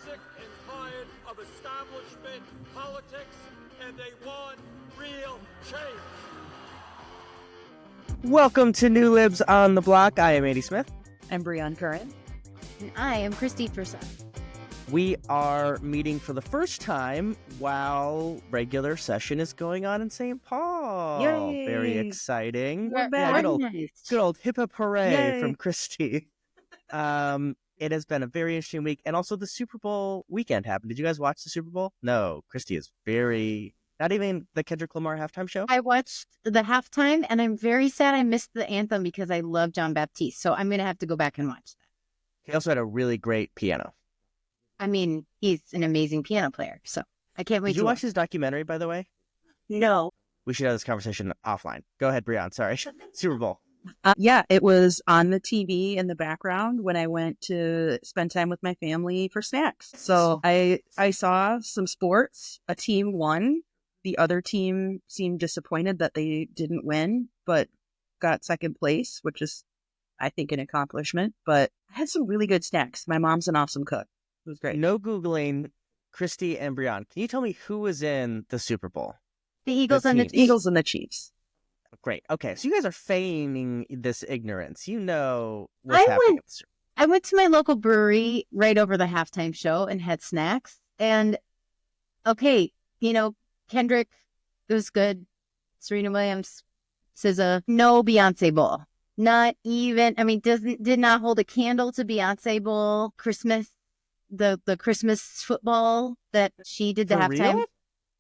sick and tired of establishment politics, and they want real change. Welcome to New Libs on the Block. I am Andy Smith. I'm Brion, Curran. And I am Kristi, Pursell. We are meeting for the first time while regular session is going on in St. Paul. Yay! Very exciting. We're back. Yeah, good old hip hip hooray Yay. from Kristi. It has been a very interesting week. And also the Super Bowl weekend happened. Did you guys watch the Super Bowl? No, Kristi is not even the Kendrick Lamar halftime show? I watched the halftime, and I'm very sad I missed the anthem because I love John Baptiste. So I'm going to have to go back and watch that. He also had a really great piano. I mean, he's an amazing piano player, so I can't wait Did you watch his documentary, by the way? No. We should have this conversation offline. Go ahead, Brion. Sorry. Super Bowl. Yeah, it was on the TV in the background when I went to spend time with my family for snacks. So I saw some sports. A team won. The other team seemed disappointed that they didn't win, but got second place, which is, I think, an accomplishment. But I had some really good snacks. My mom's an awesome cook. It was great. No Googling, Kristi and Brion. Can you tell me who was in the Super Bowl? The Eagles and the Chiefs. Eagles and the Chiefs. Great. Okay, so you guys are feigning this ignorance. You know what's happening. I went to my local brewery right over the halftime show and had snacks. And, okay, Kendrick, it was good. Serena Williams, SZA, no Beyonce Bowl. Not even, did not hold a candle to Beyonce Bowl. Christmas, the Christmas football that she did the For halftime. real?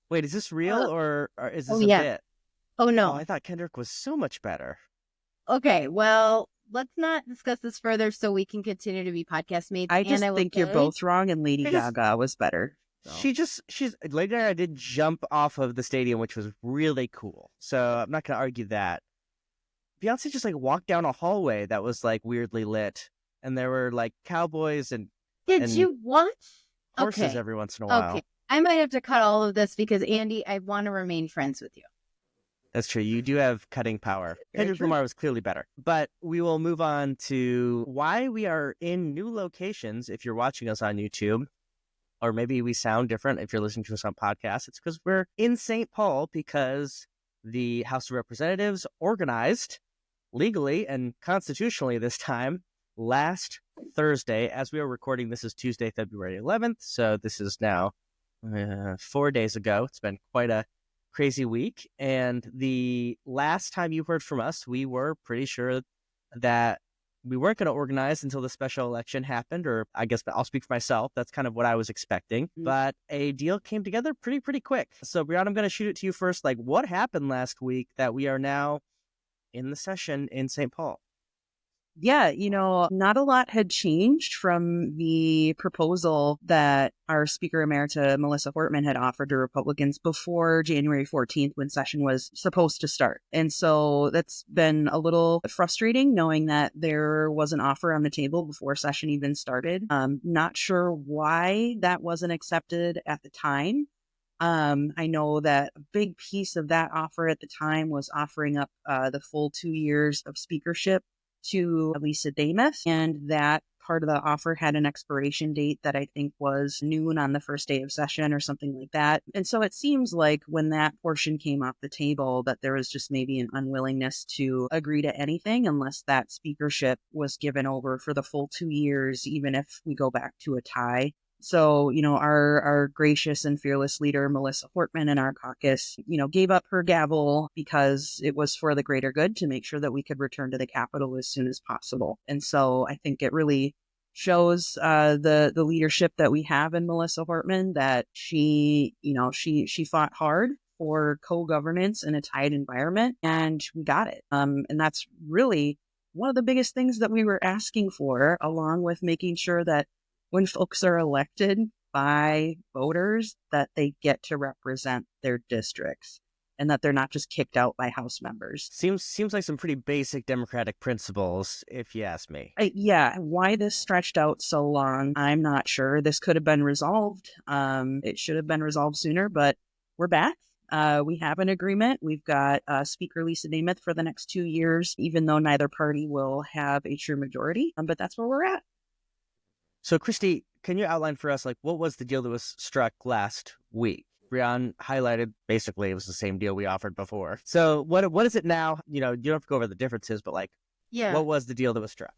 Wait, is this real or is this a yeah. bit? Oh, no. Oh, I thought Kendrick was so much better. Okay, well, let's not discuss this further so we can continue to be podcast mates. I just think you're both wrong, and Lady Gaga was better. So. Lady Gaga did jump off of the stadium, which was really cool. So I'm not going to argue that. Beyonce just walked down a hallway that was weirdly lit, and there were cowboys and you watch horses every once in a while. Okay, I might have to cut all of this because Andy, I want to remain friends with you. That's true. You do have cutting power. Kendrick Lamar was clearly better. But we will move on to why we are in new locations. If you're watching us on YouTube, or maybe we sound different if you're listening to us on podcasts, it's because we're in St. Paul because the House of Representatives organized legally and constitutionally this time last Thursday. As we are recording, this is Tuesday, February 11th. So this is now 4 days ago. It's been quite a crazy week. And the last time you heard from us, we were pretty sure that we weren't going to organize until the special election happened, or I guess I'll speak for myself. That's kind of what I was expecting. Mm-hmm. But a deal came together pretty quick. So Brion, I'm going to shoot it to you first. What happened last week that we are now in the session in St. Paul? Yeah, not a lot had changed from the proposal that our Speaker Emerita, Melissa Hortman, had offered to Republicans before January 14th when session was supposed to start. And so that's been a little frustrating knowing that there was an offer on the table before session even started. Not sure why that wasn't accepted at the time. I know that a big piece of that offer at the time was offering up the full 2 years of speakership to Lisa Damus, and that part of the offer had an expiration date that I think was noon on the first day of session or something like that. And so it seems like when that portion came off the table that there was just maybe an unwillingness to agree to anything unless that speakership was given over for the full 2 years, even if we go back to a tie. So, our gracious and fearless leader, Melissa Hortman, and our caucus, gave up her gavel because it was for the greater good to make sure that we could return to the Capitol as soon as possible. And so I think it really shows the leadership that we have in Melissa Hortman, that she fought hard for co-governance in a tight environment, and we got it. And that's really one of the biggest things that we were asking for, along with making sure that when folks are elected by voters, that they get to represent their districts and that they're not just kicked out by House members. Seems like some pretty basic democratic principles, if you ask me. Yeah. Why this stretched out so long, I'm not sure. This could have been resolved. It should have been resolved sooner, but we're back. We have an agreement. We've got Speaker Lisa Namath for the next 2 years, even though neither party will have a true majority. But that's where we're at. So, Kristi, can you outline for us, like, what was the deal that was struck last week? Brion highlighted, basically, it was the same deal we offered before. So what is it now? You don't have to go over the differences, but, like, what was the deal that was struck?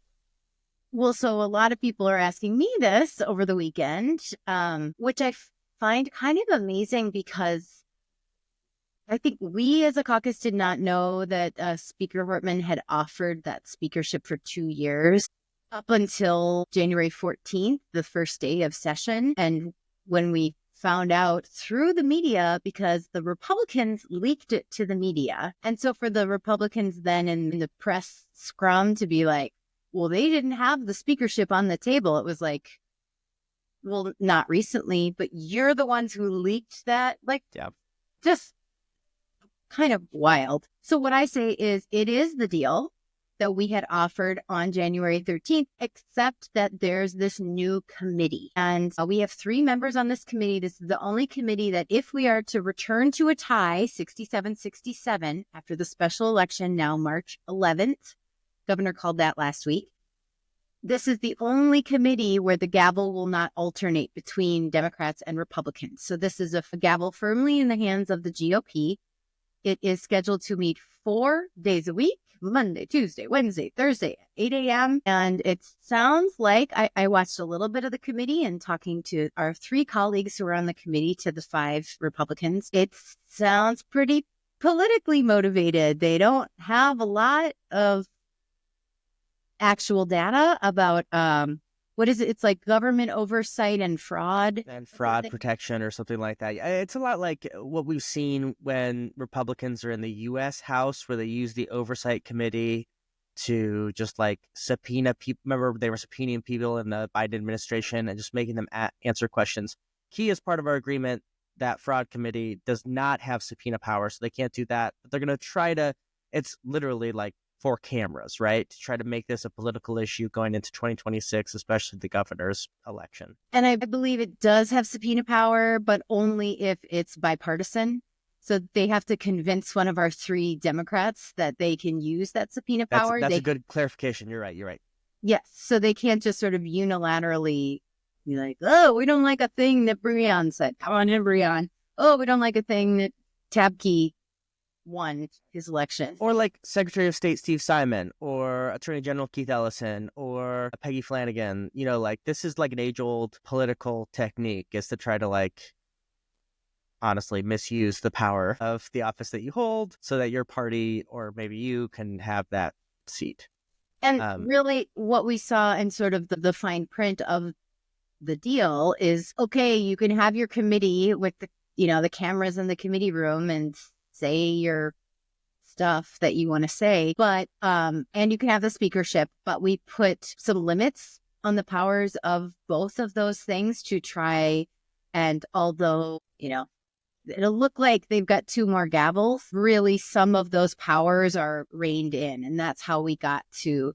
Well, so a lot of people are asking me this over the weekend, which I find kind of amazing because I think we as a caucus did not know that Speaker Hortman had offered that speakership for 2 years up until January 14th, the first day of session. And when we found out through the media, because the Republicans leaked it to the media. And so for the Republicans then in the press scrum to be like, well, they didn't have the speakership on the table. It was like, well, not recently, but you're the ones who leaked that. Like, just kind of wild. So what I say is it is the deal that we had offered on January 13th, except that there's this new committee. And we have 3 members on this committee. This is the only committee that if we are to return to a tie, 67-67, after the special election, now March 11th, Governor called that last week. This is the only committee where the gavel will not alternate between Democrats and Republicans. So this is a gavel firmly in the hands of the GOP. It is scheduled to meet 4 days a week, Monday, Tuesday, Wednesday, Thursday at 8 a.m. And it sounds like I watched a little bit of the committee and talking to our 3 colleagues who are on the committee to the 5 Republicans. It sounds pretty politically motivated. They don't have a lot of actual data about what is it? It's like government oversight and fraud. And fraud protection or something like that. It's a lot like what we've seen when Republicans are in the U.S. House, where they use the oversight committee to just like subpoena people. Remember, they were subpoenaing people in the Biden administration and just making them answer questions. Key as part of our agreement, that fraud committee does not have subpoena power, so they can't do that. But they're going to try to, it's literally like for cameras, right? To try to make this a political issue going into 2026, especially the governor's election. And I believe it does have subpoena power, but only if it's bipartisan. So they have to convince one of our 3 Democrats that they can use that subpoena power. That's a good clarification. You're right. Yes. So they can't just sort of unilaterally be like, oh, we don't like a thing that Brion said. Come on in, Brion. Oh, we don't like a thing that Tabke won his election. Or like Secretary of State Steve Simon or Attorney General Keith Ellison or Peggy Flanagan. Like this is like an age-old political technique, is to try to like honestly misuse the power of the office that you hold so that your party or maybe you can have that seat. And really what we saw in sort of the fine print of the deal is, okay, you can have your committee with the cameras in the committee room and say your stuff that you want to say, but and you can have the speakership, but we put some limits on the powers of both of those things to try. And although, it'll look like they've got 2 more gavels, really some of those powers are reined in. And that's how we got to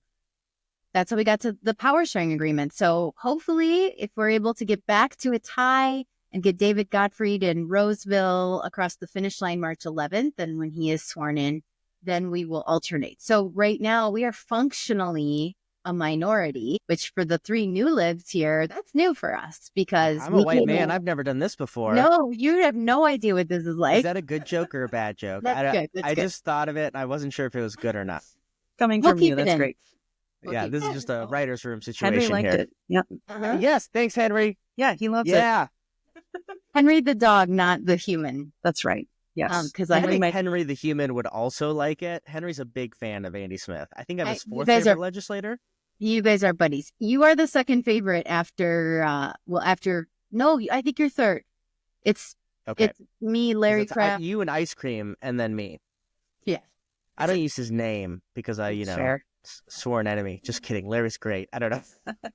the power sharing agreement. So hopefully if we're able to get back to a tie and get David Gottfried and Roseville across the finish line March 11th, and when he is sworn in, then we will alternate. So right now we are functionally a minority, which for the 3 new Libs here, that's new for us because I'm a white man. I've never done this before. No, you have no idea what this is like. Is that a good joke or a bad joke? That's good. I just thought of it and I wasn't sure if it was good or not. Coming from you, that's great. Yeah, this is just a writer's room situation Henry liked here. it. Yep. Yes, thanks, Henry. Yeah, he loves it. Yeah. Henry the dog, not the human. That's right. Yes. Because I think Henry the human would also like it. Henry's a big fan of Andy Smith. I think I'm his 4th favorite legislator. You guys are buddies. You are the 2nd favorite after, no, I think you're 3rd. It's me, Larry Kraft. You and Ice Cream, and then me. Yeah. I don't use his name because Fair. Sworn enemy. Just kidding. Larry's great. I don't know.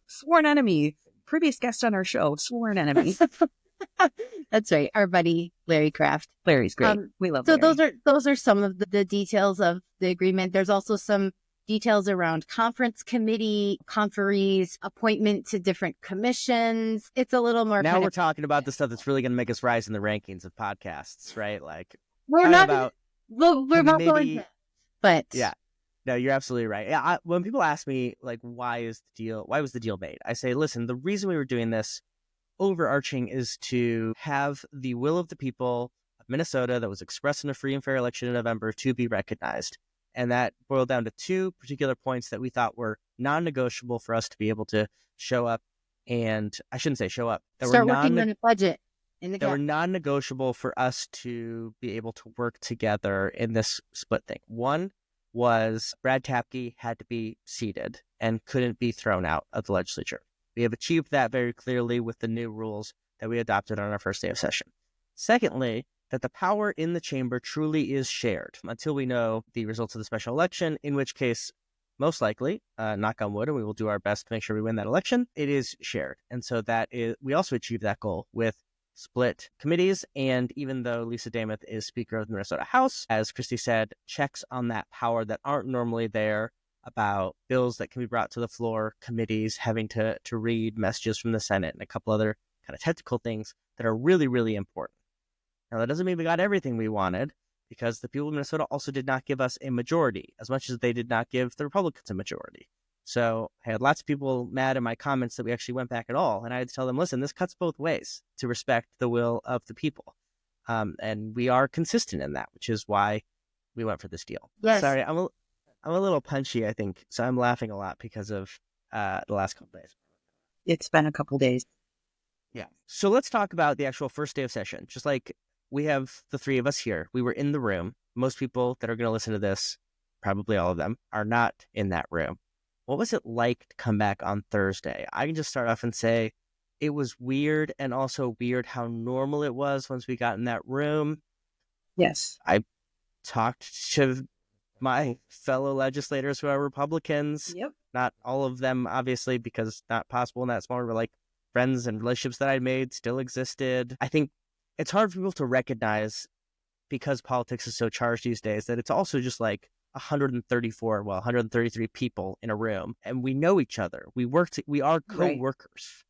Sworn enemy. Previous guest on our show, sworn enemy. That's right. Our buddy, Larry Kraft. Larry's great. We love so Larry. those are some of the details of the agreement. There's also some details around conference committee, conferees, appointment to different commissions. It's a little more. Now we're talking about the stuff that's really going to make us rise in the rankings of podcasts, right? Like we're not about going to, but yeah. No, you're absolutely right. Yeah, when people ask me, like, why was the deal made? I say, listen, the reason we were doing this overarching is to have the will of the people of Minnesota that was expressed in a free and fair election in November to be recognized. And that boiled down to two particular points that we thought were non-negotiable for us to be able to show up. And I shouldn't say show up. Start working on a budget. That were non-negotiable for us to be able to work together in this split thing. One was Brad Tapke had to be seated and couldn't be thrown out of the legislature. We have achieved that very clearly with the new rules that we adopted on our first day of session. Secondly, that the power in the chamber truly is shared until we know the results of the special election, in which case, most likely, knock on wood, and we will do our best to make sure we win that election, it is shared. And so we also achieved that goal with split committees. And even though Lisa Damath is Speaker of the Minnesota House, as Kristi said, checks on that power that aren't normally there about bills that can be brought to the floor, committees having to read messages from the Senate, and a couple other kind of technical things that are really, really important. Now, that doesn't mean we got everything we wanted, because the people of Minnesota also did not give us a majority, as much as they did not give the Republicans a majority. So I had lots of people mad in my comments that we actually went back at all. And I had to tell them, listen, this cuts both ways to respect the will of the people. And we are consistent in that, which is why we went for this deal. Yes. Sorry, I'm a little punchy, I think. So I'm laughing a lot because of the last couple days. It's been a couple days. Yeah. So let's talk about the actual first day of session. Just like we have the three of us here, we were in the room. Most people that are going to listen to this, probably all of them, are not in that room. What was it like to come back on Thursday? I can just start off and say it was weird, and also weird how normal it was once we got in that room. Yes. I talked to my fellow legislators who are Republicans. Yep. Not all of them, obviously, because not possible in that small, but like friends and relationships that I made still existed. I think it's hard for people to recognize, because politics is so charged these days, that it's also just like 133 people in a room, and we know each other. We are co-workers.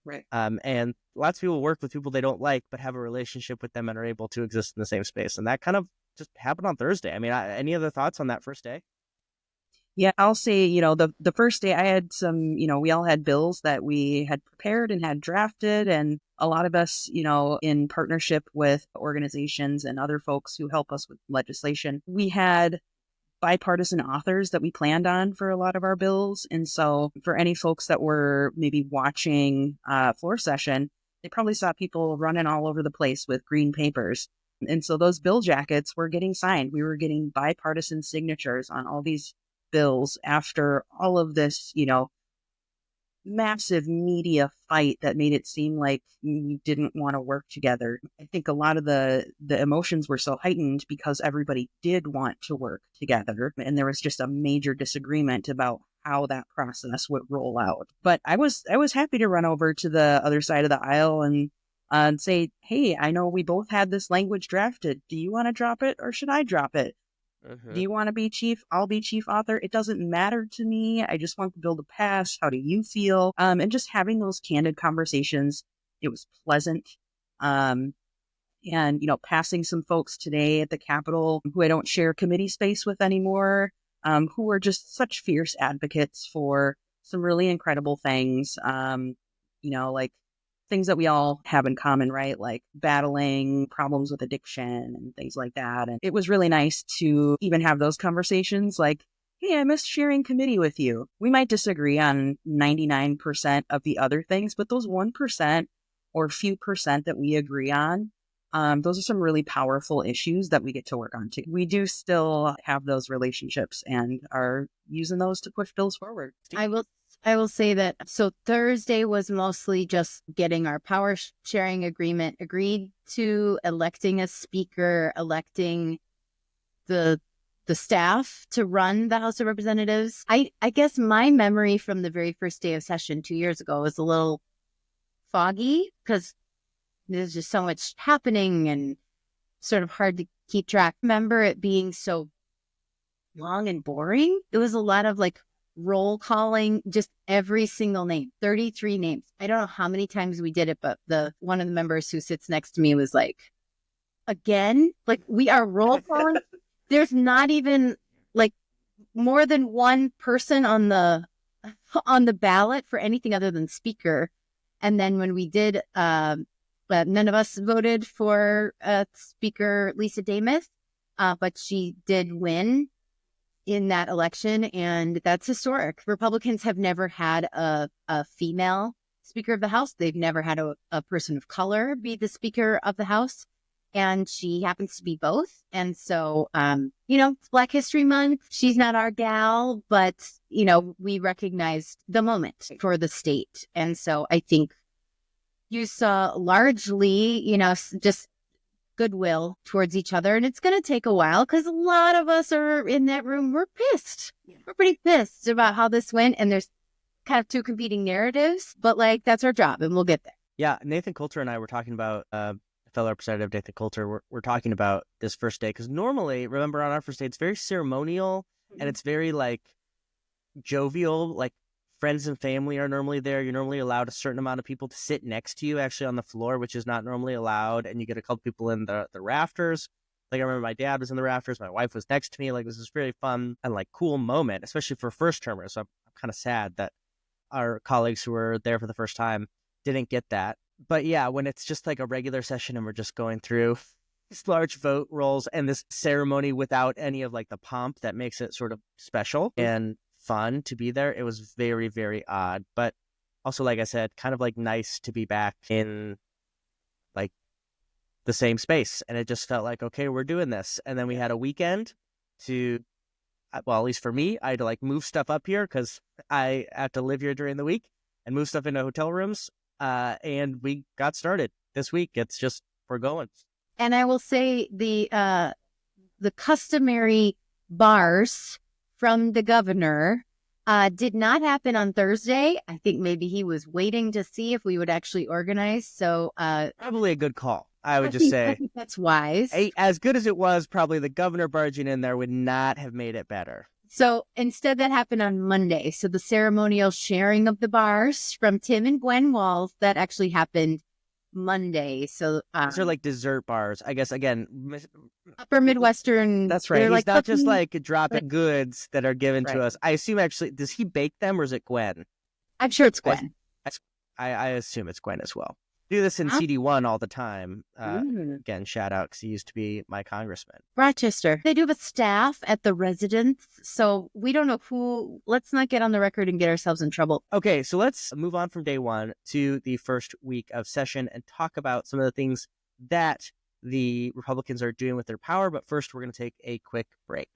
Right. And lots of people work with people they don't like, but have a relationship with them and are able to exist in the same space. And that kind of just happened on Thursday. I mean, any other thoughts on that first day? Yeah, I'll say, the first day I had some, we all had bills that we had prepared and had drafted, and a lot of us, in partnership with organizations and other folks who help us with legislation, we had bipartisan authors that we planned on for a lot of our bills. And so for any folks that were maybe watching floor session, they probably saw people running all over the place with green papers. And so those bill jackets were getting signed. We were getting bipartisan signatures on all these bills after all of this, massive media fight that made it seem like we didn't want to work together. I think a lot of the emotions were so heightened because everybody did want to work together, and there was just a major disagreement about how that process would roll out. But I was happy to run over to the other side of the aisle and say, hey, I know we both had this language drafted. Do you want to drop it, or should I drop it? Do you want to be chief? I'll be chief author. It doesn't matter to me. I just want the bill to pass. How do you feel? And just having those candid conversations, it was pleasant. And, passing some folks today at the Capitol who I don't share committee space with anymore, who are just such fierce advocates for some really incredible things, like things that we all have in common, right? Like battling problems with addiction and things like that. And it was really nice to even have those conversations like, hey, I missed sharing committee with you. We might disagree on 99% of the other things, but those 1% or few percent that we agree on, those are some really powerful issues that we get to work on too. We do still have those relationships and are using those to push bills forward. I will say that, so Thursday was mostly just getting our power sharing agreement agreed to, electing a speaker, electing the staff to run the House of Representatives. I guess my memory from the very first day of session 2 years ago was a little foggy because there's just so much happening and sort of hard to keep track. Remember it being so long and boring. It was a lot of like roll calling, just every single name, 33 names. I don't know how many times we did it, but one of the members who sits next to me was like, again, like we are roll calling. There's not even like more than one person on the ballot for anything other than speaker. And then when we did, none of us voted for Speaker Lisa Damus, but she did win in that election, and that's historic. Republicans have never had a female Speaker of the House. They've never had a person of color be the Speaker of the House, and she happens to be both. And so, it's Black History Month. She's not our gal, but, we recognized the moment for the state. And so I think you saw largely, just goodwill towards each other. And it's going to take a while because a lot of us are in that room. We're pissed. Yeah. We're pretty pissed about how this went. And there's kind of two competing narratives, but that's our job and we'll get there. Yeah. Nathan Coulter and I were talking about, fellow representative Nathan Coulter, we're talking about this first day. Because normally, remember on our first day, it's very ceremonial and it's very jovial, friends and family are normally there. You're normally allowed a certain amount of people to sit next to you actually on the floor, which is not normally allowed. And you get a couple people in the rafters. I remember my dad was in the rafters. My wife was next to me. This is very fun and cool moment, especially for first termers. So I'm kind of sad that our colleagues who were there for the first time didn't get that. But yeah, when it's just a regular session and we're just going through these large vote rolls and this ceremony without any of the pomp that makes it sort of special and fun to be there, it was very, very odd. But also, like I said, kind of nice to be back in the same space. And it just felt okay, we're doing this. And then we had a weekend to, well, at least for me, I had to move stuff up here because I have to live here during the week and move stuff into hotel rooms. And we got started this week. It's just, we're going. And I will say the customary bars from the governor did not happen on Thursday. I think maybe he was waiting to see if we would actually organize. So probably a good call. I would just say I think that's wise. As good as it was, probably the governor barging in there would not have made it better. So instead, that happened on Monday. So the ceremonial sharing of the bars from Tim and Gwen Walls, that actually happened Monday. So these are dessert bars, I guess. Again, upper Midwestern. That's right. He's not just dropping goods that are given right. to us. I assume actually, does he bake them or is it Gwen? I'm sure it's Gwen. I assume it's Gwen as well. Do this in CD1 all the time. Again, shout out because he used to be my congressman. Rochester. They do have a staff at the residence, so we don't know who. Let's not get on the record and get ourselves in trouble. Okay, so let's move on from day one to the first week of session and talk about some of the things that the Republicans are doing with their power. But first, we're going to take a quick break.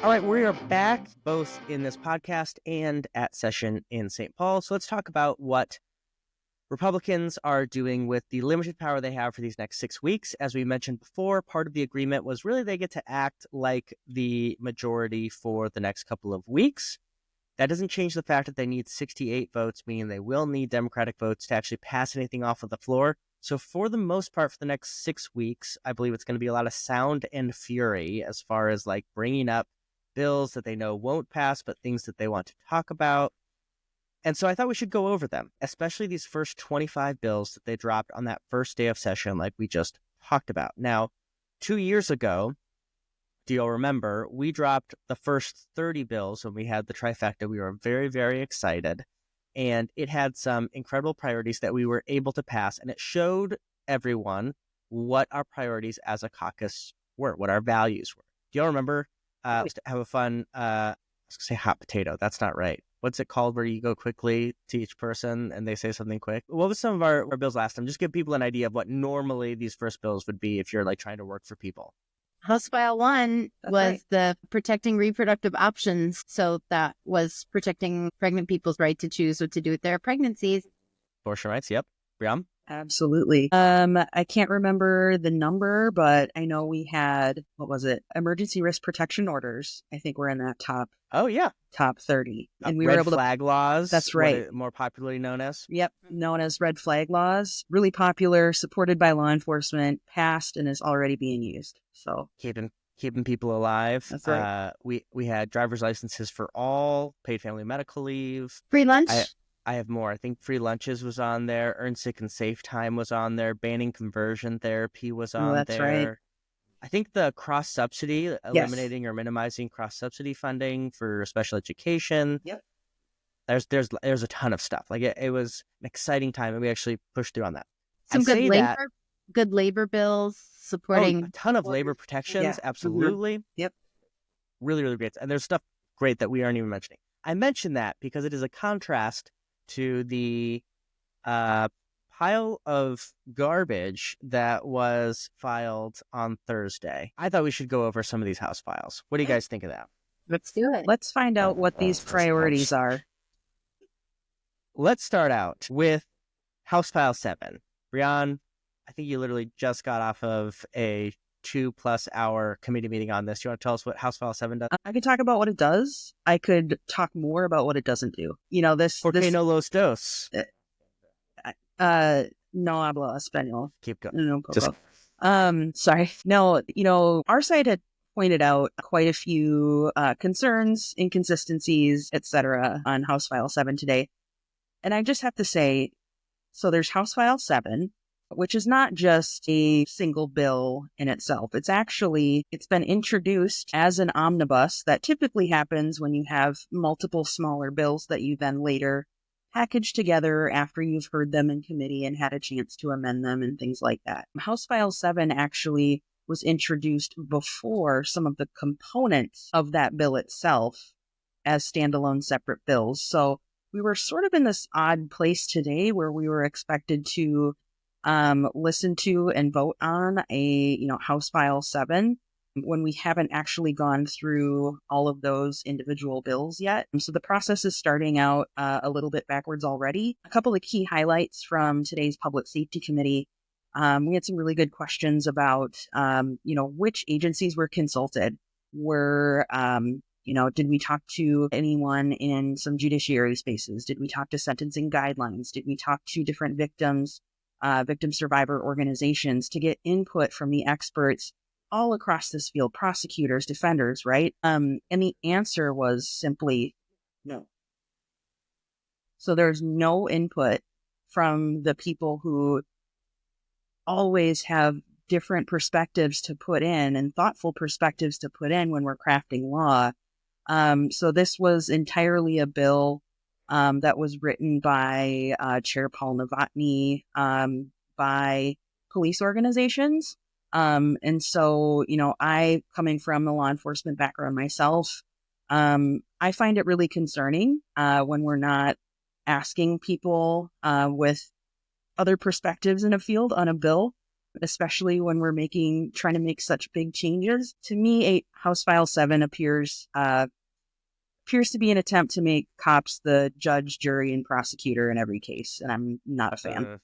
All right, we are back both in this podcast and at session in St. Paul. So let's talk about what Republicans are doing with the limited power they have for these next 6 weeks. As we mentioned before, part of the agreement was really they get to act like the majority for the next couple of weeks. That doesn't change the fact that they need 68 votes, meaning they will need Democratic votes to actually pass anything off of the floor. So for the most part, for the next 6 weeks, I believe it's going to be a lot of sound and fury as far as bringing up bills that they know won't pass, but things that they want to talk about. And so I thought we should go over them, especially these first 25 bills that they dropped on that first day of session, like we just talked about. Now, 2 years ago, do you all remember, we dropped the first 30 bills when we had the trifecta. We were very, very excited. And it had some incredible priorities that we were able to pass. And it showed everyone what our priorities as a caucus were, what our values were. Do you all remember? Have a fun, I was going to say hot potato. That's not right. What's it called where you go quickly to each person and they say something quick? What was some of our bills last time? Just give people an idea of what normally these first bills would be if you're trying to work for people. House File 1 was the protecting reproductive options. So that was protecting pregnant people's right to choose what to do with their pregnancies. Abortion rights, yep. Brion? Absolutely. I can't remember the number, but I know we had, what was it? Emergency risk protection orders. I think we're in that top 30. And we were able to flag laws. That's right. More popularly known as. Yep. Known as red flag laws. Really popular, supported by law enforcement, passed and is already being used. So keeping people alive. That's right. We had driver's licenses for all, paid family medical leave. Free lunch. I have more. I think free lunches was on there. Earn sick and safe time was on there. Banning conversion therapy was on there. Right. I think the cross-subsidy, eliminating or minimizing cross-subsidy funding for special education. Yep. There's a ton of stuff. Like it was an exciting time, and we actually pushed through on that. Some good labor bills supporting. A ton of labor protections, absolutely. Yep. Really, really great. And there's stuff great that we aren't even mentioning. I mention that because it is a contrast to the pile of garbage that was filed on Thursday. I thought we should go over some of these House files. What do you guys think of that? Let's do it. Let's find out what these priorities are. Let's start out with House File 7. Brion, I think you literally just got off of a 2+ hour committee meeting on this. You want to tell us what House File 7 does? I could talk about what it does. I could talk more about what it doesn't do. Porque no los dos. No hablo español. Keep going. No, sorry. No, our side had pointed out quite a few concerns, inconsistencies, etc. on House File 7 today. And I just have to say, so there's House File 7, which is not just a single bill in itself. It's been introduced as an omnibus that typically happens when you have multiple smaller bills that you then later package together after you've heard them in committee and had a chance to amend them and things like that. House File 7 actually was introduced before some of the components of that bill itself as standalone separate bills. So we were sort of in this odd place today where we were expected to listen to and vote on House File 7 when we haven't actually gone through all of those individual bills yet. So the process is starting out a little bit backwards already. A couple of key highlights from today's Public Safety Committee. We had some really good questions about, which agencies were consulted. Did we talk to anyone in some judiciary spaces? Did we talk to sentencing guidelines? Did we talk to different victim survivor organizations to get input from the experts all across this field, prosecutors, defenders, right? And the answer was simply no. So there's no input from the people who always have different perspectives to put in and thoughtful perspectives to put in when we're crafting law. So this was entirely a bill that was written by Chair Paul Novotny by police organizations. And so, I, coming from a law enforcement background myself, I find it really concerning when we're not asking people with other perspectives in a field on a bill, especially when we're trying to make such big changes. To me, House File 7 appears to be an attempt to make cops the judge, jury, and prosecutor in every case, and I'm not a fan.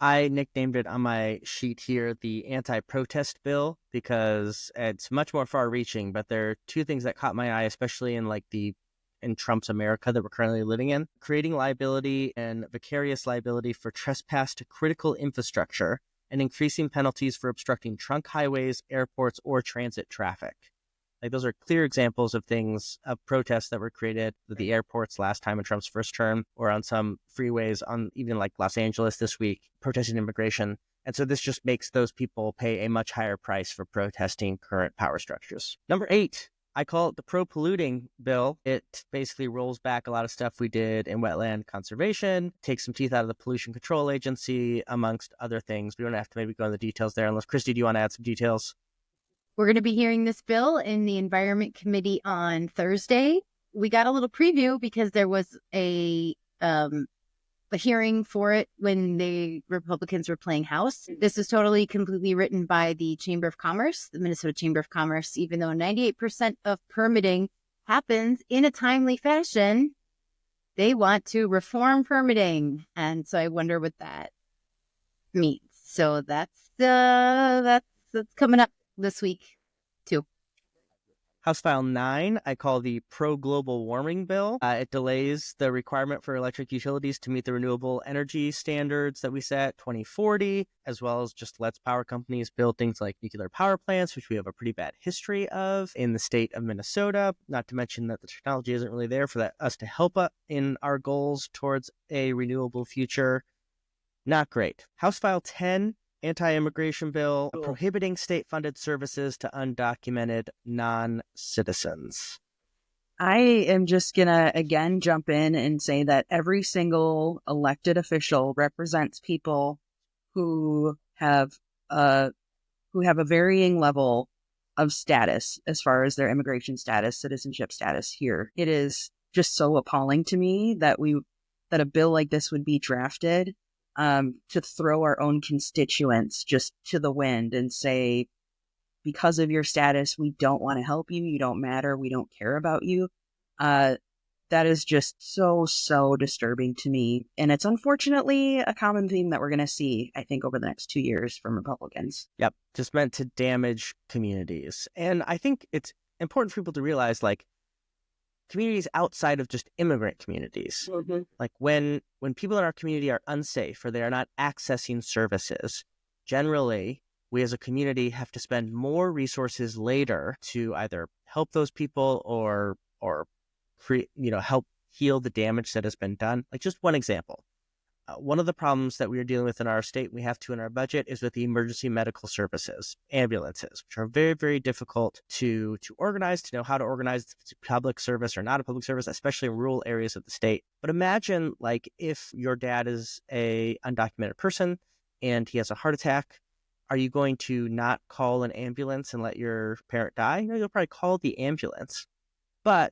I nicknamed it on my sheet here the anti-protest bill because it's much more far-reaching, but there are two things that caught my eye, especially in Trump's America that we're currently living in. Creating liability and vicarious liability for trespass to critical infrastructure and increasing penalties for obstructing trunk highways, airports, or transit traffic. Like, those are clear examples of protests that were created at the airports last time in Trump's first term, or on some freeways on even like Los Angeles this week, protesting immigration. And so this just makes those people pay a much higher price for protesting current power structures. Number 8, I call it the pro-polluting bill. It basically rolls back a lot of stuff we did in wetland conservation, takes some teeth out of the Pollution Control Agency, amongst other things. We don't have to maybe go into the details there, unless, Kristi, do you want to add some details? We're going to be hearing this bill in the Environment Committee on Thursday. We got a little preview because there was a hearing for it when the Republicans were playing House. This is completely written by the Chamber of Commerce, the Minnesota Chamber of Commerce. Even though 98% of permitting happens in a timely fashion, they want to reform permitting. And so I wonder what that means. So that's coming up this week too. House File 9, I call the pro-global warming bill. It delays the requirement for electric utilities to meet the renewable energy standards that we set 2040, as well as just lets power companies build things like nuclear power plants, which we have a pretty bad history of in the state of Minnesota, not to mention that the technology isn't really there for us to help in our goals towards a renewable future. Not great. House File 10 anti-immigration bill prohibiting state-funded services to undocumented non-citizens. I am just going to again jump in and say that every single elected official represents people who have a varying level of status as far as their immigration status, citizenship status here. It is just so appalling to me that a bill like this would be drafted to throw our own constituents just to the wind and say, because of your status, we don't want to help you. You don't matter. We don't care about you. That is just so disturbing to me. And it's unfortunately a common theme that we're going to see, I think, over the next 2 years from Republicans. Yep. Just meant to damage communities. And I think it's important for people to realize, like, communities outside of just immigrant communities. Mm-hmm. Like when people in our community are unsafe or they are not accessing services, generally, we as a community have to spend more resources later to either help those people or help heal the damage that has been done. Like just one example. One of the problems that we are dealing with in our state, we have to in our budget, is with the emergency medical services, ambulances, which are very, very difficult to organize, to know how to organize public service or not a public service, especially in rural areas of the state. But imagine like if your dad is a undocumented person and he has a heart attack, are you going to not call an ambulance and let your parent die? No, you'll probably call the ambulance. But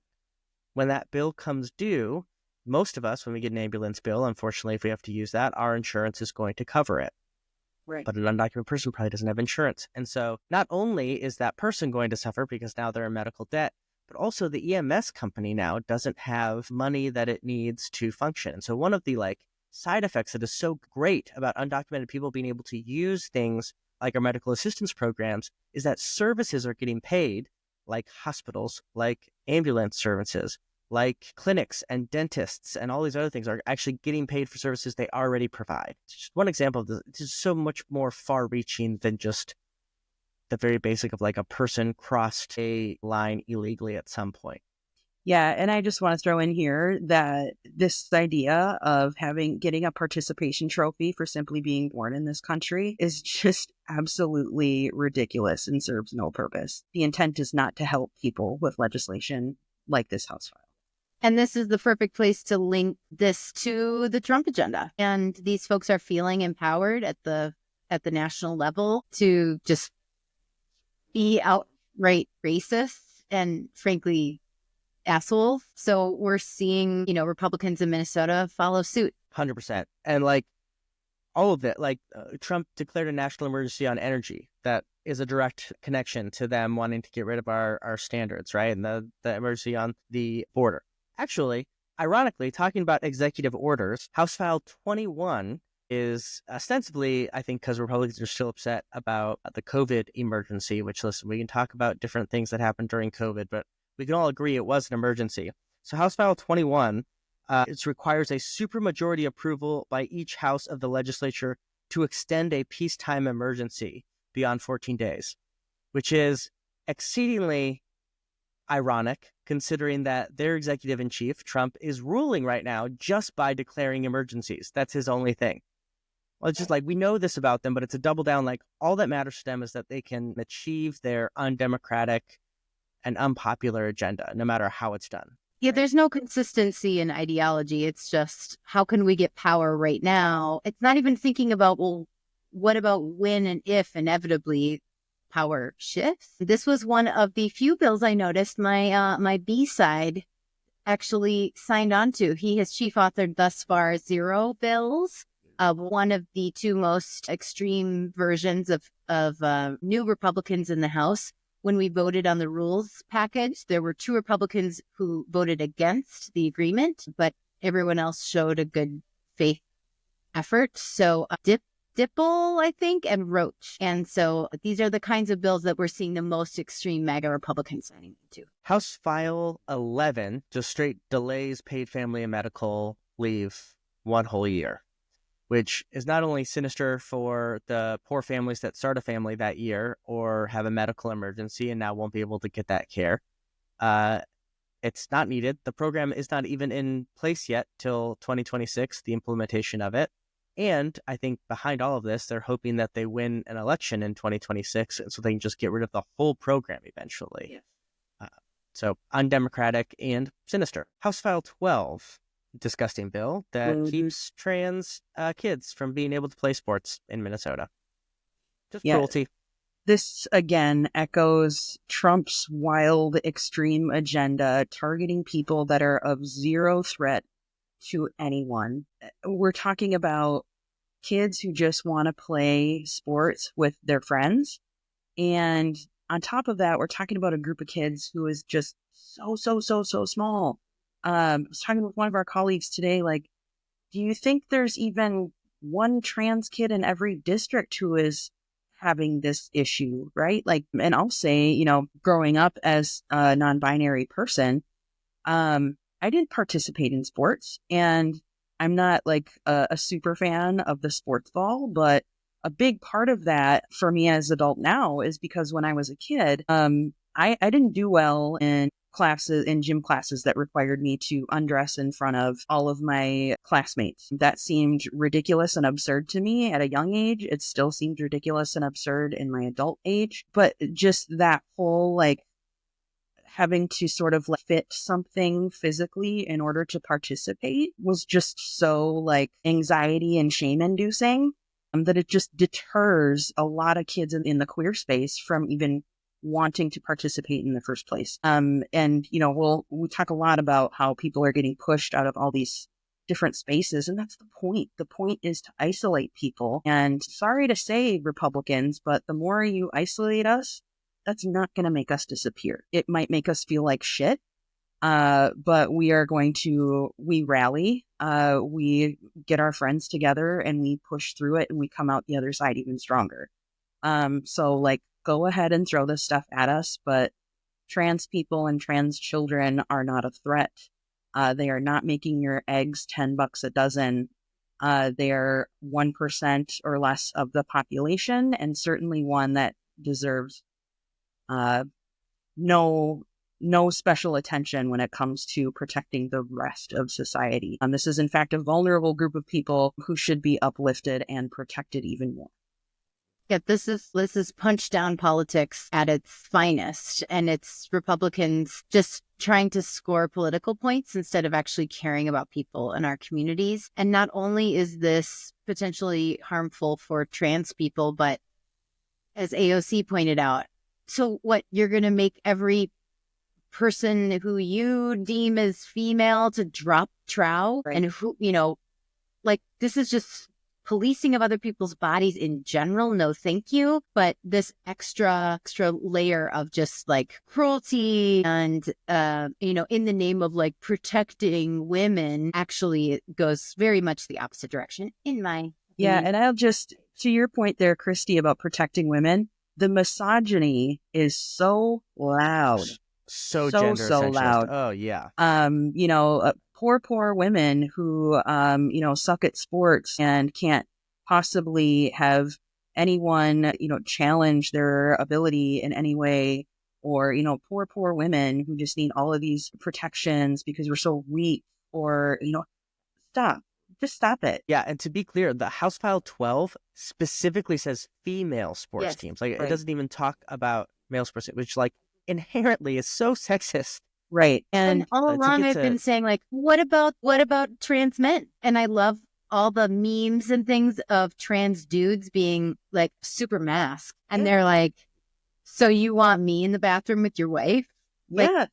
when that bill comes due, most of us, when we get an ambulance bill, unfortunately, if we have to use that, our insurance is going to cover it. Right. But an undocumented person probably doesn't have insurance. And so not only is that person going to suffer because now they're in medical debt, but also the EMS company now doesn't have money that it needs to function. And so one of the side effects that is so great about undocumented people being able to use things like our medical assistance programs is that services are getting paid, like hospitals, like ambulance services, like clinics and dentists and all these other things are actually getting paid for services they already provide. It's just one example of this. It's just so much more far-reaching than just the very basic of like a person crossed a line illegally at some point. Yeah, and I just want to throw in here that this idea of getting a participation trophy for simply being born in this country is just absolutely ridiculous and serves no purpose. The intent is not to help people with legislation like this House file. And this is the perfect place to link this to the Trump agenda. And these folks are feeling empowered at the national level to just be outright racist and frankly assholes. So we're seeing, Republicans in Minnesota follow suit. 100%. And all of it, Trump declared a national emergency on energy. That is a direct connection to them wanting to get rid of our standards, right? And the emergency on the border. Actually, ironically, talking about executive orders, House File 21 is ostensibly, I think, because Republicans are still upset about the COVID emergency, which, listen, we can talk about different things that happened during COVID, but we can all agree it was an emergency. So House File 21, it requires a supermajority approval by each house of the legislature to extend a peacetime emergency beyond 14 days, which is exceedingly ironic, considering that their executive in chief, Trump, is ruling right now just by declaring emergencies. That's his only thing. Well, it's just we know this about them, but it's a double down. All that matters to them is that they can achieve their undemocratic and unpopular agenda, no matter how it's done. Yeah, there's no consistency in ideology. It's just, how can we get power right now? It's not even thinking about, well, what about when and if inevitably power shifts? This was one of the few bills I noticed my B side actually signed on to. He has chief authored thus far 0 bills. One of the 2 most extreme versions of new Republicans in the House. When we voted on the rules package, there were 2 Republicans who voted against the agreement, but everyone else showed a good faith effort. So Dipple, I think, and Roach. And so these are the kinds of bills that we're seeing the most extreme MAGA Republicans signing into. House File 11 just straight delays paid family and medical leave 1 whole year, which is not only sinister for the poor families that start a family that year or have a medical emergency and now won't be able to get that care. It's not needed. The program is not even in place yet till 2026, the implementation of it. And I think behind all of this, they're hoping that they win an election in 2026 so they can just get rid of the whole program eventually. Yes. So undemocratic and sinister. House File 12, disgusting bill that keeps trans kids from being able to play sports in Minnesota. Just cruelty. This, again, echoes Trump's wild, extreme agenda, targeting people that are of zero threat to anyone. We're talking about kids who just want to play sports with their friends. And on top of that, we're talking about a group of kids who is just so small. I was talking with one of our colleagues today, like, do you think there's even one trans kid in every district who is having this issue, right? Like, and I'll say, you know, growing up as a non-binary person, I didn't participate in sports, and I'm not like a super fan of the sports ball, but a big part of that for me as an adult now is because when I was a kid, I didn't do well in gym classes that required me to undress in front of all of my classmates. That seemed ridiculous and absurd to me at a young age. It still seems ridiculous and absurd in my adult age, but just that whole like having to sort of like fit something physically in order to participate was just so like anxiety and shame inducing that it just deters a lot of kids in the queer space from even wanting to participate in the first place. And, you know, we talk a lot about how people are getting pushed out of all these different spaces. And that's the point. The point is to isolate people. And sorry to say, Republicans, but the more you isolate us, that's not going to make us disappear. It might make us feel like shit. But we rally, we get our friends together and we push through it and we come out the other side even stronger. So like, go ahead and throw this stuff at us, but trans people and trans children are not a threat. They are not making your eggs $10 a dozen. They are 1% or less of the population, and certainly one that deserves no special attention when it comes to protecting the rest of society. This is in fact a vulnerable group of people who should be uplifted and protected even more. Yeah, this is punch down politics at its finest, and it's Republicans just trying to score political points instead of actually caring about people in our communities. And not only is this potentially harmful for trans people, but as AOC pointed out, so what, you're going to make every person who you deem as female to drop trow, right? And who, you know, like, this is just policing of other people's bodies in general. No, thank you. But this extra layer of just like cruelty and, you know, in the name of like protecting women, actually goes very much the opposite direction in my opinion. Yeah. And I'll just, to your point there, Kristi, about protecting women, the misogyny is so loud. So gender essentialist. Loud. Oh, yeah. You know, poor women who, you know, suck at sports and can't possibly have anyone, you know, challenge their ability in any way. Or, you know, poor women who just need all of these protections because we're so weak. Or, you know, just stop it. Yeah, and to be clear, the House File 12 specifically says female sports teams. Like, It doesn't even talk about male sports, which, like, inherently is so sexist. Right. And all along I've been saying, like, what about trans men? And I love all the memes and things of trans dudes being like super masked. And they're like, so you want me in the bathroom with your wife? Like,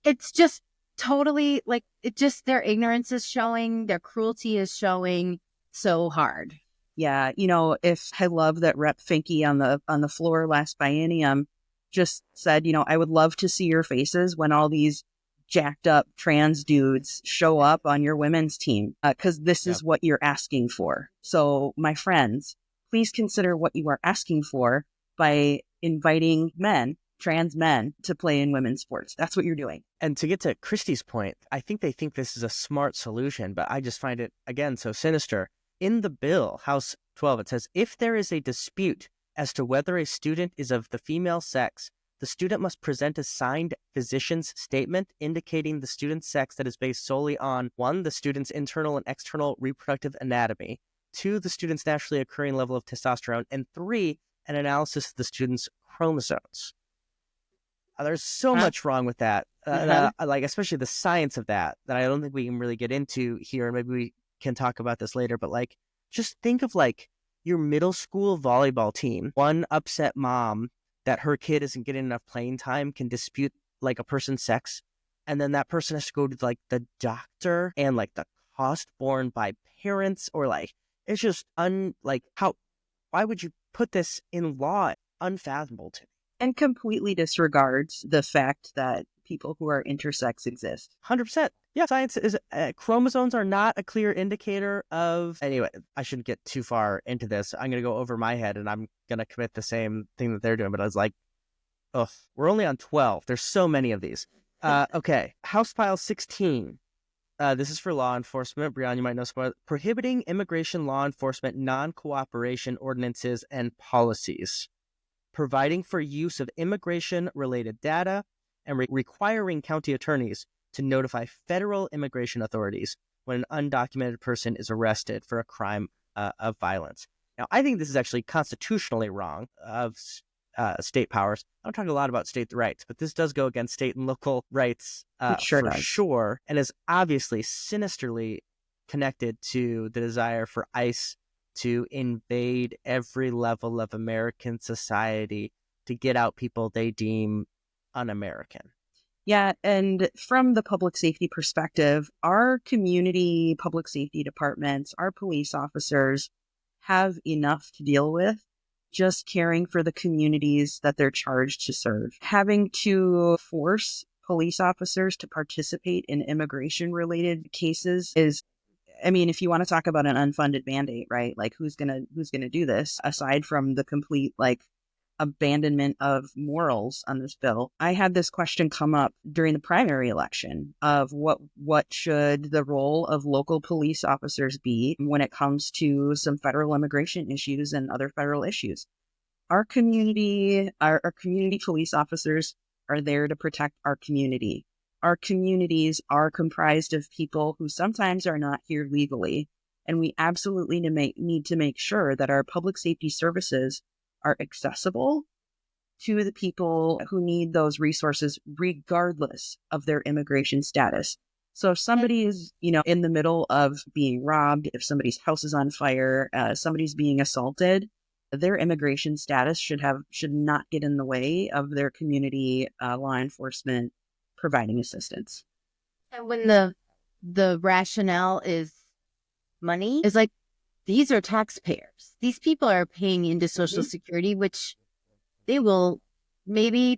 it's just totally like, it just, their ignorance is showing, their cruelty is showing so hard. Yeah. You know, if I love that Rep Finke on the floor last biennium just said, you know, I would love to see your faces when all these jacked up trans dudes show up on your women's team, because this is what you're asking for. So my friends, please consider what you are asking for by inviting trans men, to play in women's sports. That's what you're doing. And to get to Kristi's point, I think they think this is a smart solution, but I just find it, again, so sinister. In the bill, House 12, it says, if there is a dispute as to whether a student is of the female sex, the student must present a signed physician's statement indicating the student's sex that is based solely on 1, the student's internal and external reproductive anatomy, 2, the student's naturally occurring level of testosterone, and 3, an analysis of the student's chromosomes. There's so much wrong with that, like especially the science of that I don't think we can really get into here. Maybe we can talk about this later, but like, just think of like your middle school volleyball team. One upset mom that her kid isn't getting enough playing time can dispute like a person's sex, and then that person has to go to like the doctor, and like the cost borne by parents, or like, it's just why would you put this in law? Unfathomable to me. And completely disregards the fact that people who are intersex exist. 100%. Yeah, science is chromosomes are not a clear indicator of. Anyway, I shouldn't get too far into this. I'm going to go over my head and I'm going to commit the same thing that they're doing. But I was like, ugh, we're only on 12. There's so many of these. Okay, House File 16. This is for law enforcement. Brion, you might know some prohibiting immigration law enforcement non-cooperation ordinances and policies, providing for use of immigration-related data, and requiring county attorneys to notify federal immigration authorities when an undocumented person is arrested for a crime of violence. Now, I think this is actually constitutionally wrong of state powers. I don't talk a lot about state rights, but this does go against state and local rights for sure, and is obviously sinisterly connected to the desire for ICE to invade every level of American society to get out people they deem un-American. Yeah, and from the public safety perspective, our community public safety departments, our police officers have enough to deal with just caring for the communities that they're charged to serve. Having to force police officers to participate in immigration-related cases is, I mean, if you want to talk about an unfunded mandate, right? Like, who's gonna do this aside from the complete like abandonment of morals on this bill? I had this question come up during the primary election of what should the role of local police officers be when it comes to some federal immigration issues and other federal issues. Our community police officers are there to protect our community. Our communities are comprised of people who sometimes are not here legally, and we absolutely need to make sure that our public safety services are accessible to the people who need those resources, regardless of their immigration status. So if somebody is, in the middle of being robbed, if somebody's house is on fire, somebody's being assaulted, their immigration status should not get in the way of their community law enforcement providing assistance. And when the rationale is money, is like, these are taxpayers. These people are paying into Social Security, which they will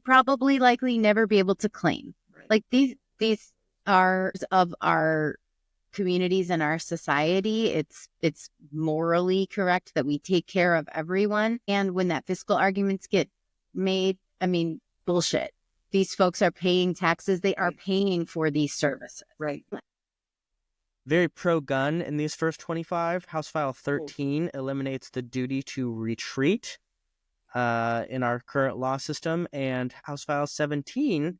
probably likely never be able to claim. Right. Like these are of our communities and our society. It's morally correct that we take care of everyone. And when that fiscal arguments get made, I mean, bullshit. These folks are paying taxes. They are paying for these services. Right. Very pro-gun in these first 25. House File 13 eliminates the duty to retreat in our current law system, and House File 17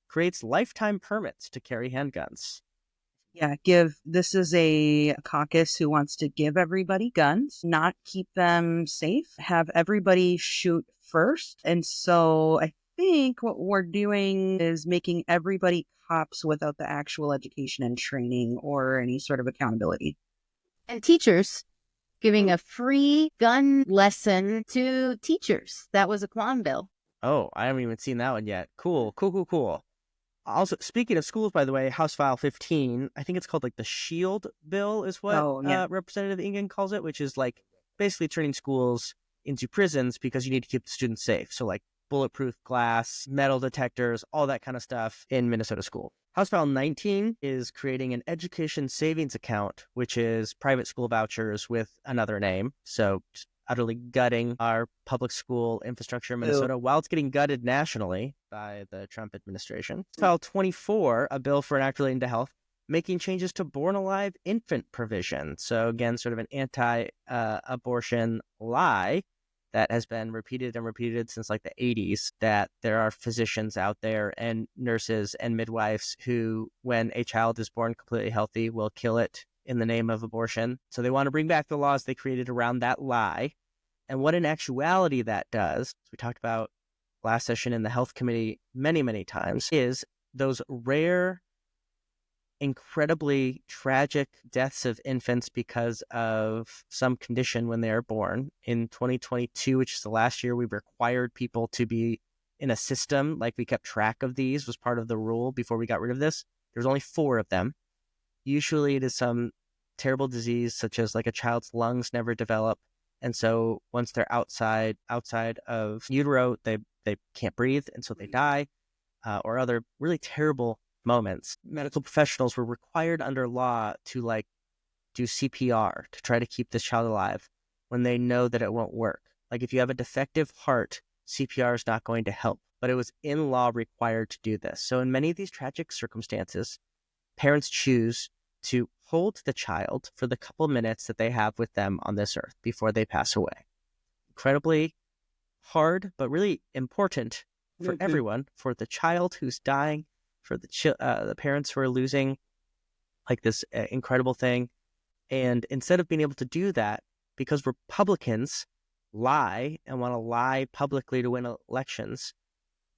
creates lifetime permits to carry handguns. Yeah, this is a caucus who wants to give everybody guns, not keep them safe, have everybody shoot first. And so I think what we're doing is making everybody cops without the actual education and training or any sort of accountability. And teachers, giving a free gun lesson to teachers. That was a Kwan bill. Oh, I haven't even seen that one yet. Cool. Also, speaking of schools, by the way, House File 15, I think it's called like the SHIELD bill is what Representative Ingen calls it, which is like basically turning schools into prisons because you need to keep the students safe. So like bulletproof glass, metal detectors, all that kind of stuff in Minnesota school. House File 19 is creating an education savings account, which is private school vouchers with another name. So just utterly gutting our public school infrastructure in Minnesota while it's getting gutted nationally by the Trump administration. File 24, a bill for an act relating to health, making changes to born alive infant provision. So again, sort of an anti-abortion lie that has been repeated and repeated since like the 80s, that there are physicians out there and nurses and midwives who, when a child is born completely healthy, will kill it in the name of abortion. So they want to bring back the laws they created around that lie. And what in actuality that does, as we talked about last session in the health committee many, many times, is those rare, incredibly tragic deaths of infants because of some condition when they are born. In 2022, which is the last year we required people to be in a system, like we kept track of these, was part of the rule before we got rid of this. There's only 4 of them. Usually it is some terrible disease, such as like a child's lungs never develop. And so once they're outside of utero, they can't breathe, and so they die, or other really terrible moments. Medical professionals were required under law to like do CPR to try to keep this child alive when they know that it won't work. Like if you have a defective heart, CPR is not going to help, but it was in law required to do this. So in many of these tragic circumstances, parents choose to hold the child for the couple minutes that they have with them on this earth before they pass away. Incredibly hard, but really important for everyone, for the child who's dying, for the parents who are losing like this incredible thing. And instead of being able to do that, because Republicans lie and want to lie publicly to win elections,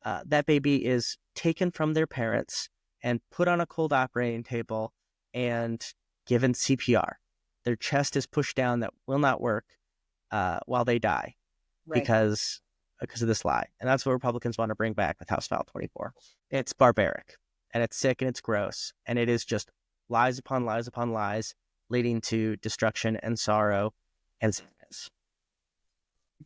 that baby is taken from their parents and put on a cold operating table and given CPR. Their chest is pushed down that will not work while they die, because of this lie. And that's what Republicans want to bring back with House File 24. It's barbaric, and it's sick, and it's gross, and it is just lies upon lies upon lies, leading to destruction and sorrow and sadness.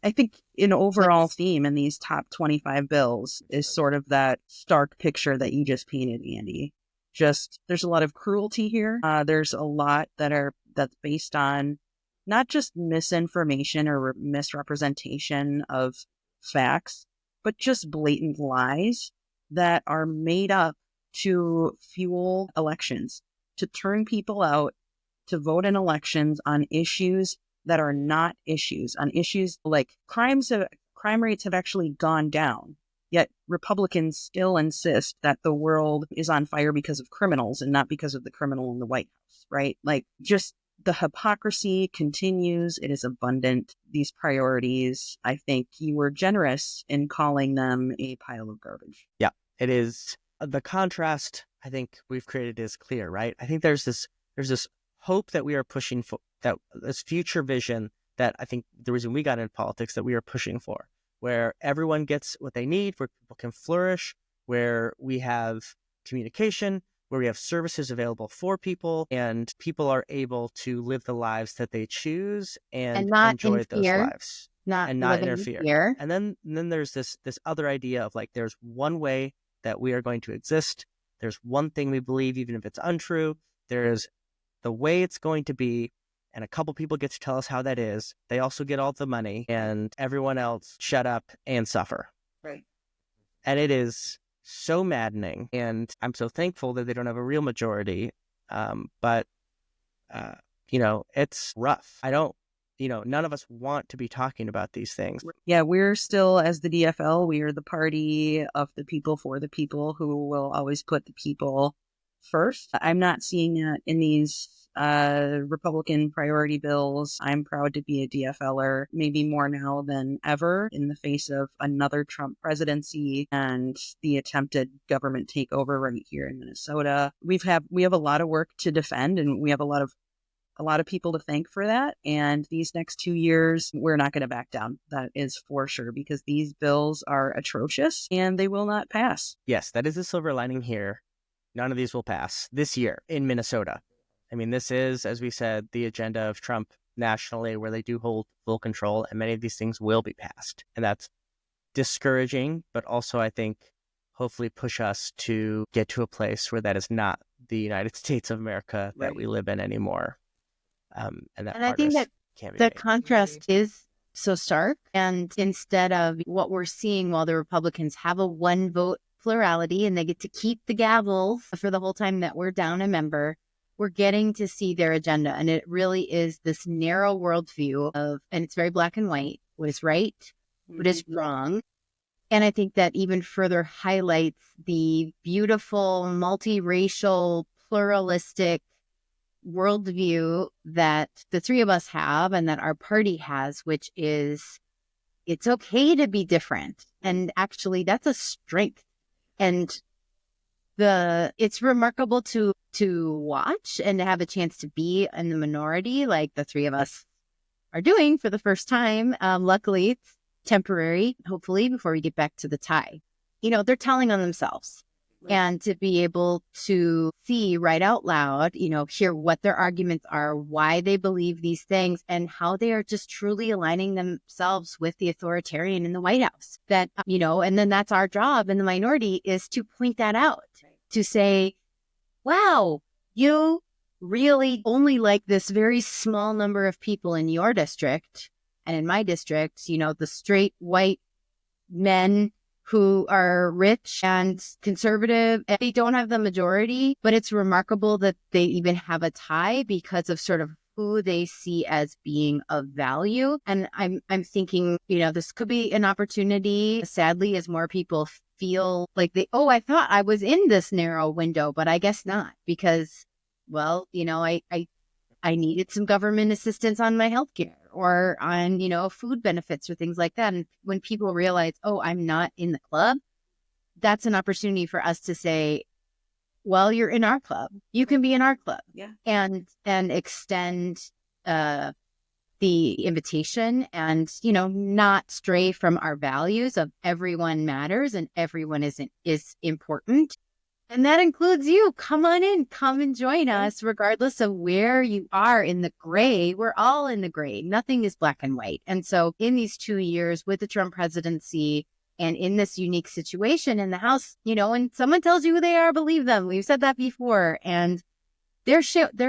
I think an overall theme in these top 25 bills is sort of that stark picture that you just painted, Andy. Just there's a lot of cruelty here. There's a lot that's based on not just misinformation or misrepresentation of facts, but just blatant lies that are made up to fuel elections, to turn people out to vote in elections on issues that are not issues, on issues like crime rates have actually gone down. Yet Republicans still insist that the world is on fire because of criminals and not because of the criminal in the White House, right? Like, just the hypocrisy continues. It is abundant. These priorities, I think you were generous in calling them a pile of garbage. Yeah, it is. The contrast I think we've created is clear, right? I think there's this hope that we are pushing for, that this future vision that I think the reason we got into politics that we are pushing for, where everyone gets what they need, where people can flourish, where we have communication, where we have services available for people, and people are able to live the lives that they choose and not enjoy those lives. Not interfere. And then there's this other idea of like, there's one way that we are going to exist. There's one thing we believe, even if it's untrue. There's the way it's going to be, and a couple people get to tell us how that is. They also get all the money, and everyone else shut up and suffer. Right. And it is so maddening, and I'm so thankful that they don't have a real majority. But it's rough. None of us want to be talking about these things. Yeah, we're still, as the DFL, we are the party of the people for the people who will always put the people first. I'm not seeing that in these Republican priority bills. I'm proud to be a DFLer, maybe more now than ever, in the face of another Trump presidency and the attempted government takeover right here in Minnesota. We have a lot of work to defend, and we have a lot of people to thank for that. And these next 2 years, we're not going to back down. That is for sure, because these bills are atrocious and they will not pass. Yes, that is the silver lining here. None of these will pass this year in Minnesota. I mean, this is, as we said, the agenda of Trump nationally, where they do hold full control, and many of these things will be passed. And that's discouraging, but also, I think, hopefully push us to get to a place where that is not the United States of America that we live in anymore. And I think that the contrast is so stark. And instead of what we're seeing, while the Republicans have a one vote plurality and they get to keep the gavel for the whole time that we're down a member, we're getting to see their agenda. And it really is this narrow worldview of, and it's very black and white, what is right, what is wrong. And I think that even further highlights the beautiful, multiracial, pluralistic worldview that the three of us have and that our party has, which is it's okay to be different. And actually, that's a strength. And it's remarkable to watch and to have a chance to be in the minority like the three of us are doing for the first time. Luckily, it's temporary, hopefully, before we get back to the tie. They're telling on themselves. And to be able to see right out loud, hear what their arguments are, why they believe these things, and how they are just truly aligning themselves with the authoritarian in the White House. That, and then that's our job in the minority is to point that out, to say, wow, you really only like this very small number of people in your district. And in my district, the straight white men who are rich and conservative, and they don't have the majority, but it's remarkable that they even have a tie because of sort of who they see as being of value. And I'm thinking, this could be an opportunity, sadly, as more people feel like I thought I was in this narrow window, but I guess not, because, well, I needed some government assistance on my healthcare or on, food benefits or things like that. And when people realize, I'm not in the club, that's an opportunity for us to say, well, you're in our club. You can be in our club. Yeah. And extend the invitation and, not stray from our values of everyone matters and everyone is important. And that includes you. Come on in, come and join us, regardless of where you are in the gray. We're all in the gray. Nothing is black and white. And so in these 2 years with the Trump presidency and in this unique situation in the House, when someone tells you who they are, believe them. We've said that before. And they're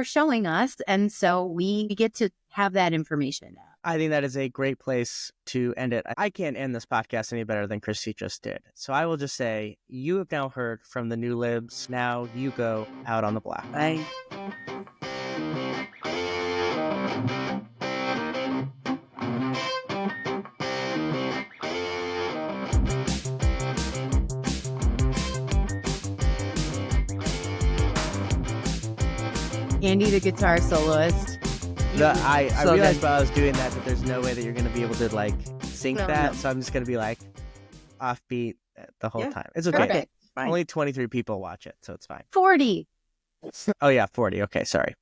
showing us. And so we get to have that information now. I think that is a great place to end it. I can't end this podcast any better than Kristi just did. So I will just say, you have now heard from the new Libs. Now you go out on the block. Bye. Andy, the guitar soloist. I So realized good. while I was doing that there's no way that you're going to be able to sync that. No. So I'm just going to be offbeat the whole Yeah. time. It's okay. Perfect. Fine. Only 23 people watch it, so it's fine. 40. Oh yeah, 40. Okay, sorry.